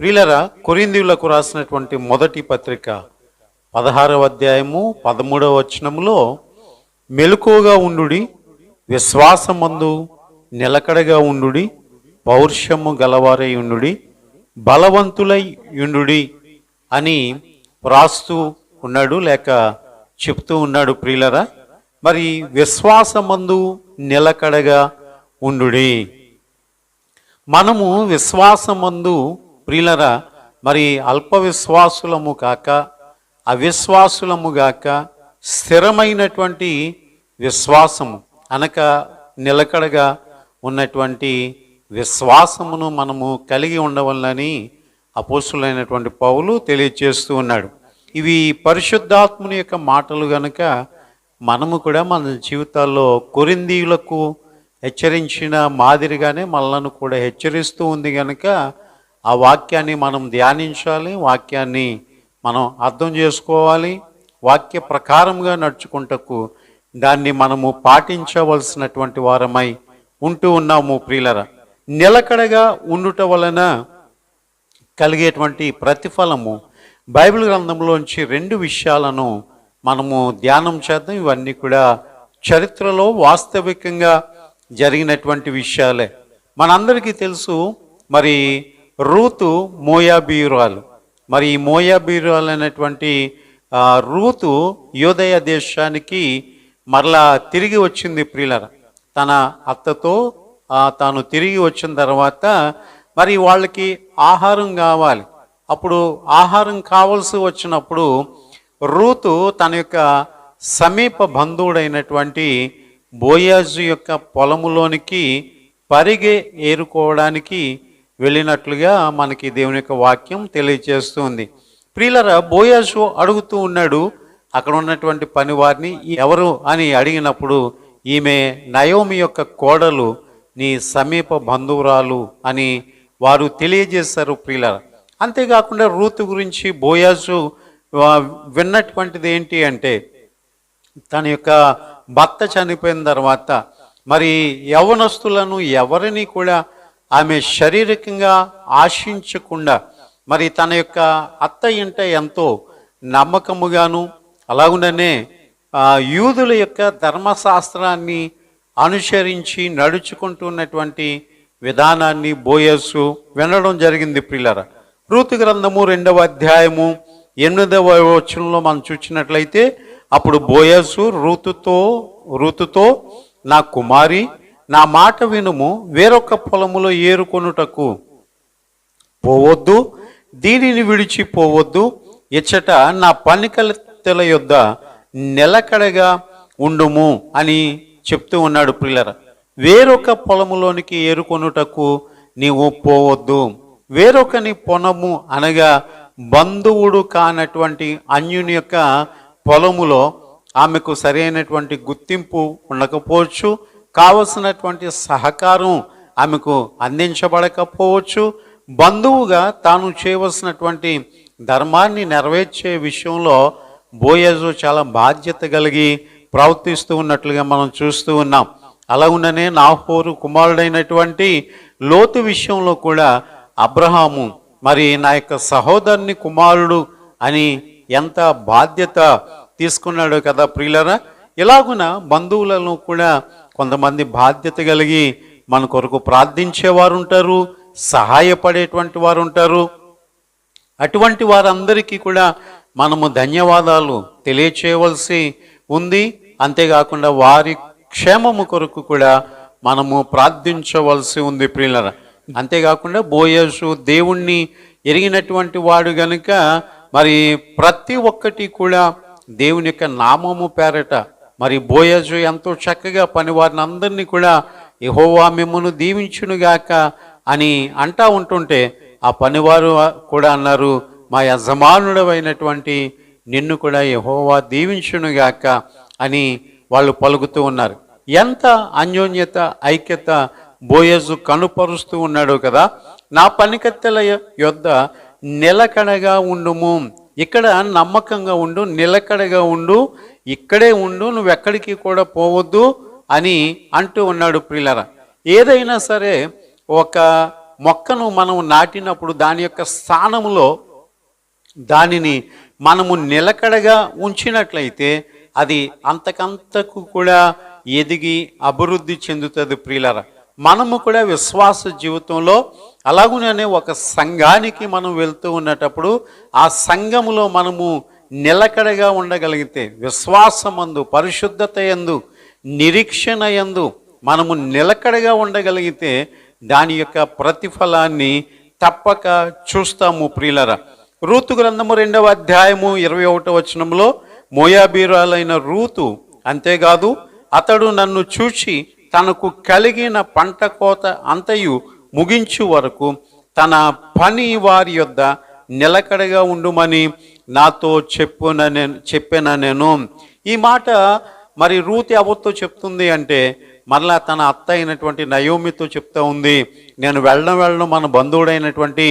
ప్రియులరా, కొరింథీయులకు రాసినటువంటి మొదటి పత్రిక 16వ అధ్యాయము 13వ వచనములో మెలకువగా ఉండుడి, విశ్వాసమందు నిలకడగా ఉండుడి, పౌరుషము గలవారై ఉండుడి, బలవంతులై ఉండుడి అని వ్రాస్తూ ఉన్నాడు, లేక చెప్తూ ఉన్నాడు. ప్రియులరా, మరి విశ్వాసమందు నిలకడగా ఉండుడి. మనము విశ్వాసమందు ప్రియులరా మరి అల్ప విశ్వాసులము కాక అవిశ్వాసులము గాక స్థిరమైనటువంటి విశ్వాసము అనక నిలకడగా ఉన్నటువంటి విశ్వాసమును మనము కలిగి ఉండవలనని అపోస్తులైనటువంటి పౌలు తెలియజేస్తూ ఉన్నాడు. ఇవి పరిశుద్ధాత్ముని యొక్క మాటలు గనుక మనము కూడా మన జీవితాల్లో కొరింథీయులకు హెచ్చరించిన మాదిరిగానే మనలను కూడా హెచ్చరిస్తూ ఉంది కనుక ఆ వాక్యాన్ని మనం ధ్యానించాలి, వాక్యాన్ని మనం అర్థం చేసుకోవాలి, వాక్య ప్రకారంగా నడుచుకుంటకు దాన్ని మనము పాటించవలసినటువంటి వారమై ఉంటూ ఉన్నాము. ప్రియులరా, నిలకడగా ఉండుట వలన కలిగేటువంటి ప్రతిఫలము బైబిల్ గ్రంథంలోంచి 2 విషయాలను మనము ధ్యానం చేద్దాం. ఇవన్నీ కూడా చరిత్రలో వాస్తవికంగా జరిగినటువంటి విషయాలే. మనందరికీ తెలుసు, మరి రూతు మోయాబీయురాలు. మరి ఈ మోయాబీయురాలు అనేటువంటి రూతు యోదయ దేశానికి మరలా తిరిగి వచ్చింది. ప్రియులరా, తన అత్తతో తాను తిరిగి వచ్చిన తర్వాత మరి వాళ్ళకి ఆహారం కావాలి. అప్పుడు ఆహారం కావాల్సి వచ్చినప్పుడు రూతు తన యొక్క సమీప బంధువుడైనటువంటి బోయాజు యొక్క పొలములోనికి పరిగె ఏరుకోవడానికి వెళ్ళినట్లుగా మనకి దేవుని యొక్క వాక్యం తెలియజేస్తుంది. ప్రియులరా, బోయాజు అడుగుతూ ఉన్నాడు అక్కడ ఉన్నటువంటి పనివారిని, ఎవరు అని అడిగినప్పుడు ఈమె నయోమి యొక్క కోడలు, నీ సమీప బంధువురాలు అని వారు తెలియజేశారు. ప్రియులరా, అంతేకాకుండా రూతు గురించి బోయాజు విన్నటువంటిది ఏంటి అంటే, తన యొక్క భర్త చనిపోయిన తర్వాత మరి యవ్వనస్తులను ఎవరిని కూడా ఆమె శారీరకంగా ఆశించకుండా మరి తన యొక్క అత్త ఇంట ఎంతో నమ్మకముగాను, అలాగుననే యూదుల యొక్క ధర్మశాస్త్రాన్ని అనుసరించి నడుచుకుంటున్నటువంటి విధానాన్ని బోయసు వినడం జరిగింది. ప్రియులరా, రూతు గ్రంథము 2వ అధ్యాయము 8వ వచనంలో మనం చూసినట్లయితే, అప్పుడు బోయసు రూతుతో నా కుమారి, నా మాట వినుము, వేరొక పొలములో ఏరుకొనుటకు పోవద్దు, దీనిని విడిచిపోవద్దు, ఇచ్చట నా పనికత్తెల యొద్ద నిలకడగా ఉండుము అని చెప్తూ ఉన్నాడు. ప్రియులరా, వేరొక పొలములోనికి ఏరుకొనుటకు నీవు పోవద్దు. వేరొకని పొలము అనగా బంధువుడు కానటువంటి అన్యుని యొక్క పొలములో ఆమెకు సరైనటువంటి గుర్తింపు ఉండకపోవచ్చు, కావలసినటువంటి సహకారం ఆమెకు అందించబడకపోవచ్చు. బంధువుగా తాను చేయవలసినటువంటి ధర్మాన్ని నెరవేర్చే విషయంలో బోయజు చాలా బాధ్యత కలిగి ప్రవర్తిస్తూ ఉన్నట్లుగా మనం చూస్తూ ఉన్నాం. అలాగుననే నాహోరు కుమారుడైనటువంటి లోతు విషయంలో కూడా అబ్రహాము మరి నా యొక్క సహోదరుని కుమారుడు అని ఎంత బాధ్యత తీసుకున్నాడు కదా. ప్రియులరా, ఇలాగున బంధువులను కూడా కొంతమంది బాధ్యత కలిగి మన కొరకు ప్రార్థించేవారు ఉంటారు, సహాయపడేటువంటి వారు ఉంటారు. అటువంటి వారందరికీ కూడా మనము ధన్యవాదాలు తెలియచేయవలసి ఉంది. అంతేకాకుండా వారి క్షేమము కొరకు కూడా మనము ప్రార్థించవలసి ఉంది. ప్రియులరా, అంతేకాకుండా బోయజు దేవుణ్ణి ఎరిగినటువంటి వాడు గనుక మరి ప్రతి ఒక్కటి కూడా దేవుని యొక్క నామము పేరట మరి బోయజు ఎంతో చక్కగా పనివారిని అందరినీ కూడా యెహోవా మిమ్మును దీవించునుగాక అని అంటా ఉంటుంటే, ఆ పనివారు కూడా అన్నారు, మా యజమానుడమైనటువంటి నిన్ను కూడా యెహోవా దీవించునుగాక అని వాళ్ళు పలుకుతూ ఉన్నారు. ఎంత అన్యోన్యత, ఐక్యత బోయజు కనుపరుస్తూ ఉన్నాడు కదా. నా పనికత్తెల యొద్ద నిలకడగా ఉండుము, ఇక్కడ నమ్మకంగా ఉండు, నిలకడగా ఉండు, ఇక్కడే ఉండు, నువ్వెక్కడికి కూడా పోవద్దు అని అంటూ ఉన్నాడు. ప్రియులరా, ఏదైనా సరే ఒక మొక్కను మనం నాటినప్పుడు దాని యొక్క స్థానంలో దానిని మనము నిలకడగా ఉంచినట్లయితే అది అంతకంతకు కూడా ఎదిగి అభివృద్ధి చెందుతుంది ప్రియులారా. మనము కూడా విశ్వాస జీవితంలో అలాగునే ఒక సంఘానికి మనం వెళ్తూ ఉన్నటప్పుడు ఆ సంఘములో మనము నిలకడగా ఉండగలిగితే, విశ్వాసమందు, పరిశుద్ధత యందు, నిరీక్షణ యందు మనము నిలకడగా ఉండగలిగితే దాని యొక్క ప్రతిఫలాన్ని తప్పక చూస్తాము ప్రియులారా. రూతు గ్రంథము 2వ అధ్యాయము 21వ వచనంలో మోయాబీరాలైన రూతు అంతేకాదు అతడు నన్ను చూచి తనకు కలిగిన పంట కోత అంతయు ముగించు వరకు తన పని వారి యొద్ద నిలకడగా ఉండుమని నాతో చెప్పిన నేను. ఈ మాట మరి రూతు ఎవరితో చెప్తుంది అంటే మరలా తన అత్త అయినటువంటి నయోమితో చెప్తా ఉంది. నేను వెళ్ళడం మన బంధువుడైనటువంటి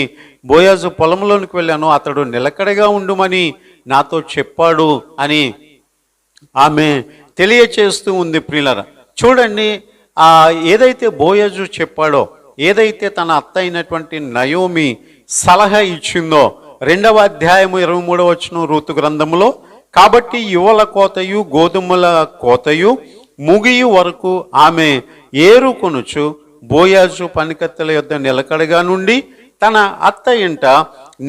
బోయాజు పొలంలోనికి వెళ్ళాను, అతడు నిలకడగా ఉండుమని నాతో చెప్పాడు అని ఆమె తెలియచేస్తూ ఉంది ప్రియులారా. చూడండి, ఏదైతే బోయాజు చెప్పాడో, ఏదైతే తన అత్త అయినటువంటి నయోమి సలహా ఇచ్చిందో 2వ అధ్యాయము 23వ వచనం రూతు గ్రంథములో, కాబట్టి యువల కోతయు గోధుమల కోతయు ముగియు వరకు ఆమె ఏరుకొనుచు బోయాజు పనికత్తెల యొద్ద నిలకడగా నుండి తన అత్త ఇంట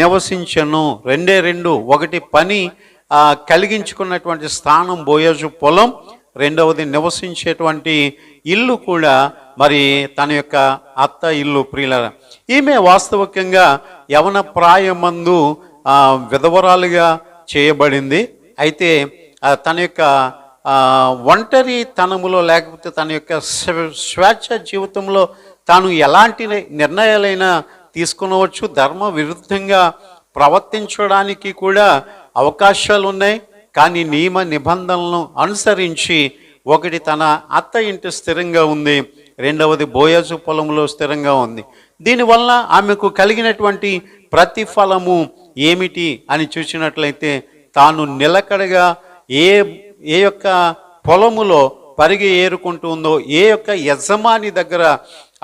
నివసించను. 2 ఒకటి పని కలిగించుకున్నటువంటి స్థానం బోయాజు పొలం, 2వది నివసించేటువంటి ఇల్లు కూడా మరి తన యొక్క అత్త ఇల్లు ప్రియులారా. ఈమె వాస్తవికంగా యవన ప్రాయమందు విధవరాలుగా చేయబడింది. అయితే తన యొక్క ఒంటరి తనములో లేకపోతే తన యొక్క స్వేచ్ఛ జీవితంలో తాను ఎలాంటి నిర్ణయాలైనా తీసుకునవచ్చు, ధర్మ విరుద్ధంగా ప్రవర్తించడానికి కూడా అవకాశాలు ఉన్నాయి. కానీ నియమ నిబంధనలను అనుసరించి ఒకటి తన అత్త ఇంటి స్థిరంగా ఉంది, 2వది బోయాజు పొలంలో స్థిరంగా ఉంది. దీనివల్ల ఆమెకు కలిగినటువంటి ప్రతిఫలము ఏమిటి అని చూసినట్లయితే తాను నిలకడగా ఏ యొక్క పొలములో పరిగి ఏరుకుంటూ ఉందో, ఏ యొక్క యజమాని దగ్గర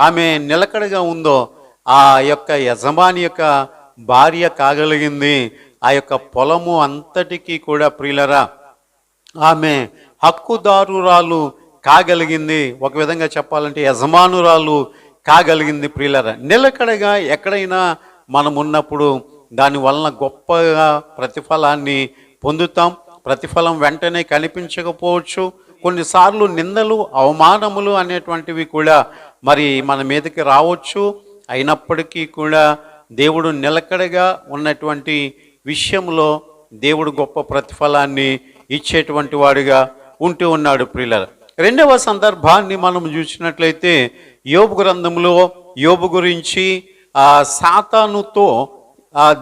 ఆమె నిలకడగా ఉందో ఆ యొక్క యజమాని యొక్క భార్య కాగలిగింది. ఆ యొక్క పొలము అంతటికీ కూడా ప్రియులరా ఆమె హక్కుదారురాలు కాగలిగింది. ఒక విధంగా చెప్పాలంటే యజమానురాలు కాగలిగింది ప్రియులరా. నిలకడగా ఎక్కడైనా మనం ఉన్నప్పుడు దాని వలన గొప్పగా ప్రతిఫలాన్ని పొందుతాం. ప్రతిఫలం వెంటనే కనిపించకపోవచ్చు. కొన్నిసార్లు నిందలు, అవమానములు అనేటువంటివి కూడా మరి మన మీదకి రావచ్చు. అయినప్పటికీ కూడా దేవుడు నిలకడగా ఉన్నటువంటి విషయంలో దేవుడు గొప్ప ప్రతిఫలాన్ని ఇచ్చేటువంటి వాడిగా ఉంటూ ఉన్నాడు ప్రియులారా. 2వ సందర్భాన్ని మనం చూసినట్లయితే యోబు గ్రంథంలో యోబు గురించి సాతానుతో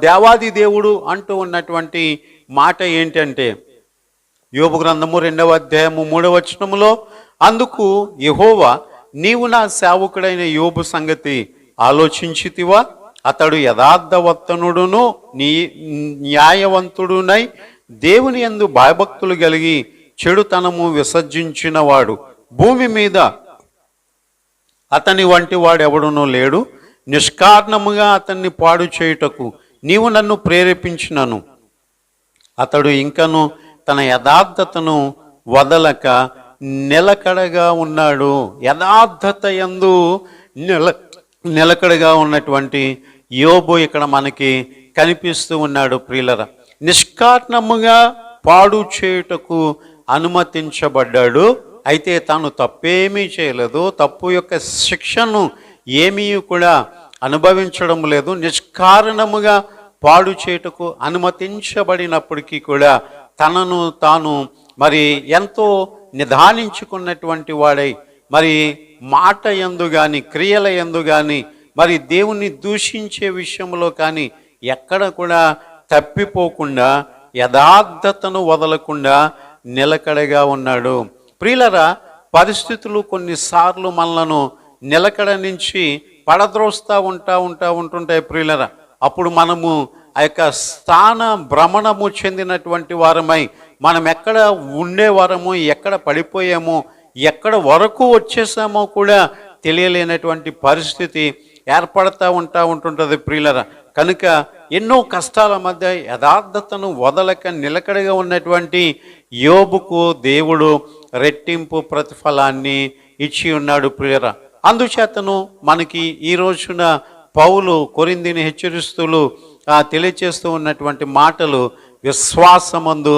దేవాది దేవుడు అంటూ ఉన్నటువంటి మాట ఏంటంటే, యోబు గ్రంథము 2వ అధ్యాయము 3వ వచనములో, అందుకు యెహోవా నీవు నా సేవకుడైన యోబు సంగతి ఆలోచించితివా? అతడు యథార్థవర్తనుడును న్యాయవంతుడునై దేవుని యందు భయభక్తులు కలిగి చెడుతనము విసర్జించినవాడు. భూమి మీద అతని వంటి వాడెవడునూ లేడు. నిష్కారణముగా అతన్ని పాడు చేయుటకు నీవు నన్ను ప్రేరేపించినను. అతడు ఇంకను తన యథార్థతను వదలక నిలకడగా ఉన్నాడు. యథార్థత యందు నిలకడగా ఉన్నటువంటి యోబు ఇక్కడ మనకి కనిపిస్తూ ఉన్నాడు ప్రియులరా. నిష్కారణముగా పాడు చేయుటకు అనుమతించబడ్డాడు. అయితే తాను తప్పేమీ చేయలేదు, తప్పు యొక్క శిక్షను ఏమీ కూడా అనుభవించడం లేదు. నిష్కారణముగా పాడు చేయుటకు అనుమతించబడినప్పటికీ కూడా తనను తాను మరి ఎంతో నిదానించుకున్నటువంటి వాడై, మరి మాట యందు కానీ క్రియల యందు కానీ మరి దేవుణ్ణి దూషించే విషయంలో కానీ ఎక్కడ కూడా తప్పిపోకుండా యథార్థతను వదలకుండా నిలకడగా ఉన్నాడు. ప్రియులరా, పరిస్థితులు కొన్నిసార్లు మనలను నిలకడ నుంచి పడద్రోస్తా ఉంటుంటాయి ప్రియులరా. అప్పుడు మనము ఆ యొక్క స్థాన భ్రమణము చెందినటువంటి వారమై మనం ఎక్కడ ఉండేవారము, ఎక్కడ పడిపోయామో, ఎక్కడ వరకు వచ్చేసామో కూడా తెలియలేనటువంటి పరిస్థితి ఏర్పడతా ఉంటుంటుంది ప్రియులరా. కనుక ఎన్నో కష్టాల మధ్య యథార్థతను వదలక నిలకడగా ఉన్నటువంటి యోబుకు దేవుడు రెట్టింపు ప్రతిఫలాన్ని ఇచ్చి ఉన్నాడు ప్రియులరా. అందుచేతను మనకి ఈ రోజున పౌలు కొరింథీని హెచ్చరిస్తూ తెలియచేస్తూ ఉన్నటువంటి మాటలు, విశ్వాసమందు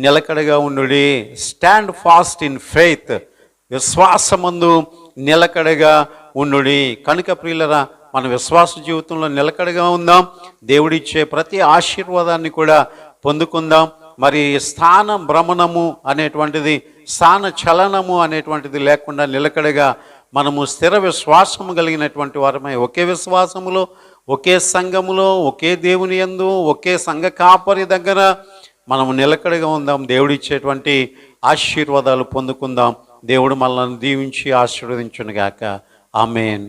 నిలకడగా ఉండుడి, స్టాండ్ ఫాస్ట్ ఇన్ ఫెయిత్, విశ్వాసమందు నిలకడగా ఉండుడి. కనుక ప్రియులరా, మన విశ్వాస జీవితంలో నిలకడగా ఉందాం, దేవుడిచ్చే ప్రతి ఆశీర్వాదాన్ని కూడా పొందుకుందాం. మరి స్థాన భ్రమణము అనేటువంటిది, స్థాన చలనము అనేటువంటిది లేకుండా నిలకడగా మనము స్థిర విశ్వాసము కలిగినటువంటి వారమై ఒకే విశ్వాసములో, ఒకే సంఘములో, ఒకే దేవుని యందు, ఒకే సంఘ కాపరి దగ్గర మనము నిలకడగా ఉందాం. దేవుడిచ్చేటువంటి ఆశీర్వాదాలు పొందుకుందాం. దేవుడు మనల్ని దీవించి ఆశీర్వదించునుగాక. ఆమేన్.